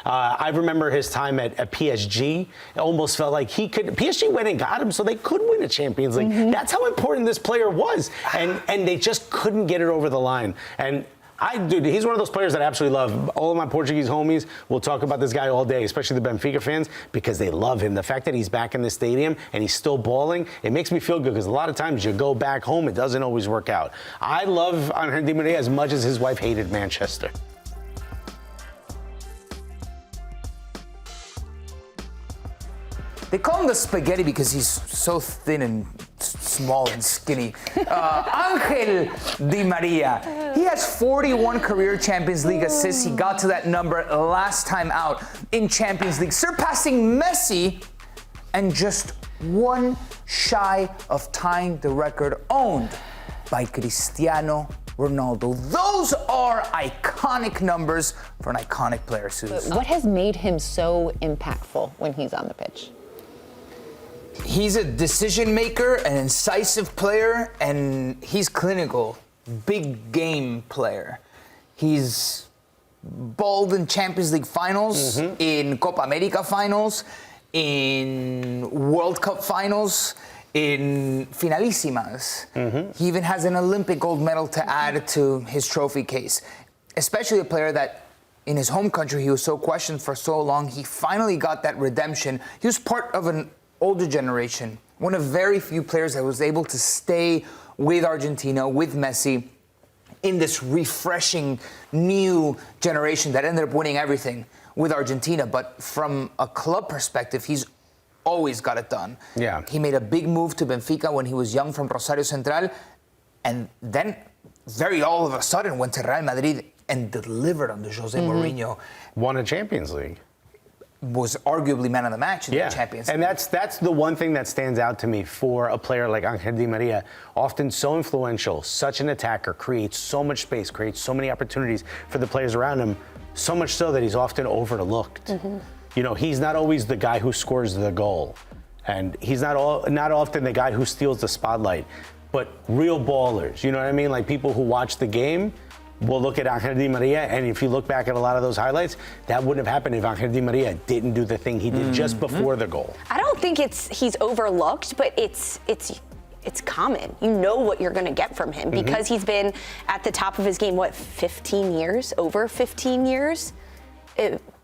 I remember his time at PSG. It almost felt like PSG went and got him so they could win a Champions League. That's how important this player was. And they just couldn't get it over the line. And dude, he's one of those players that I absolutely love. All of my Portuguese homies will talk about this guy all day, especially the Benfica fans, because they love him. The fact that he's back in the stadium and he's still balling, it makes me feel good, because a lot of times you go back home, it doesn't always work out. I love Ángel Di María as much as his wife hated Manchester. They call him the spaghetti because he's so thin and small and skinny. Ángel Di María. He has 41 career Champions League assists. He got to that number last time out in Champions League, surpassing Messi and just one shy of tying the record owned by Cristiano Ronaldo. Those are iconic numbers for an iconic player, Susan. What has made him so impactful when he's on the pitch? He's a decision maker, an incisive player, and he's clinical, big game player. He's balled in Champions League finals, in Copa America finals, in World Cup finals, in finalísimas. He even has an Olympic gold medal to add to his trophy case. Especially a player that in his home country, he was so questioned for so long. He finally got that redemption. He was part of an older generation, one of very few players that was able to stay with Argentina, with Messi, in this refreshing new generation that ended up winning everything with Argentina. But from a club perspective, he's always got it done. Yeah. He made a big move to Benfica when he was young from Rosario Central, and then very all of a sudden went to Real Madrid and delivered under Jose Mourinho. Won a Champions League. Was arguably man of the match in the Champions League. And that's the one thing that stands out to me for a player like Ángel Di María, often so influential, such an attacker, creates so much space, creates so many opportunities for the players around him, so much so that he's often overlooked. You know, he's not always the guy who scores the goal, and he's not often the guy who steals the spotlight, but real ballers, you know what I mean? Like people who watch the game will look at Ángel Di María, and if you look back at a lot of those highlights, that wouldn't have happened if Ángel Di María didn't do the thing he did just before the goal. I don't think he's overlooked, but it's common. You know what you're going to get from him because he's been at the top of his game, what, 15 years? Over 15 years?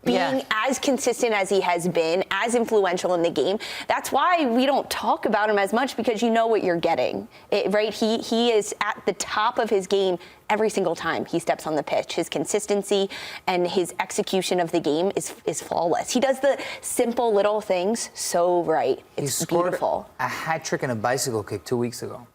Being as consistent as he has been, as influential in the game. That's why we don't talk about him as much, because you know what you're getting, right? He is at the top of his game every single time he steps on the pitch. His consistency and his execution of the game is flawless. He does the simple little things so right. It's beautiful. A hat trick and a bicycle kick 2 weeks ago.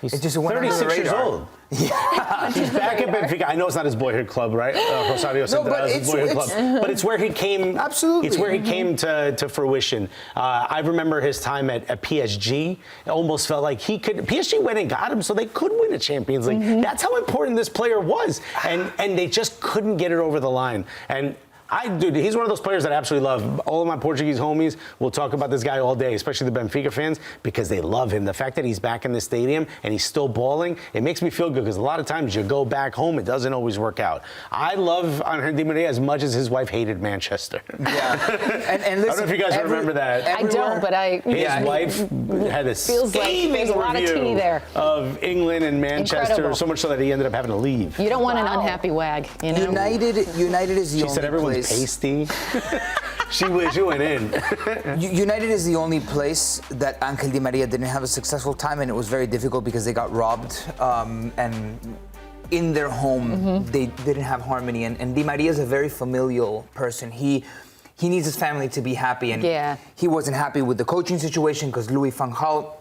He's just 36 years old. Yeah. He's back at Benfica. I know it's not his boyhood club, right? Rosario Central is his boyhood club. But it's where he came. Absolutely. It's where he came to fruition. I remember his time at PSG. It almost felt like PSG went and got him so they could win a Champions League. That's how important this player was. And they just couldn't get it over the line. And dude, he's one of those players that I absolutely love. All of my Portuguese homies will talk about this guy all day, especially the Benfica fans, because they love him. The fact that he's back in the stadium and he's still balling, it makes me feel good, because a lot of times you go back home, it doesn't always work out. I love Ángel Di María as much as his wife hated Manchester. Yeah. and listen, I don't know if you guys remember that. I don't, but his wife had a scathing review of England and Manchester, so much so that he ended up having to leave. You don't want an unhappy wag, you know? United is the only She said everyone's pasty. She went in. United is the only place that Ángel Di María didn't have a successful time, and it was very difficult because they got robbed. And in their home, they didn't have harmony. And Di María is a very familial person. He needs his family to be happy, and he wasn't happy with the coaching situation because Louis van Gaal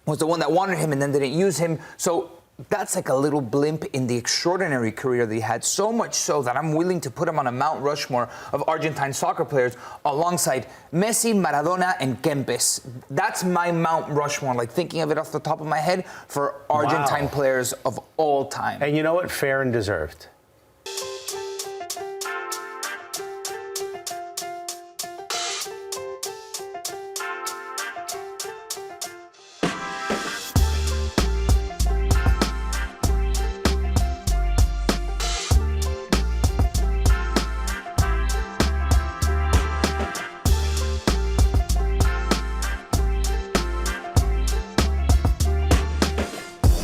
was the one that wanted him and then didn't use him. So that's like a little blimp in the extraordinary career that he had, so much so that I'm willing to put him on a Mount Rushmore of Argentine soccer players alongside Messi, Maradona, and Kempes. That's my Mount Rushmore, like thinking of it off the top of my head, for Argentine players of all time. And you know what? Fair and deserved.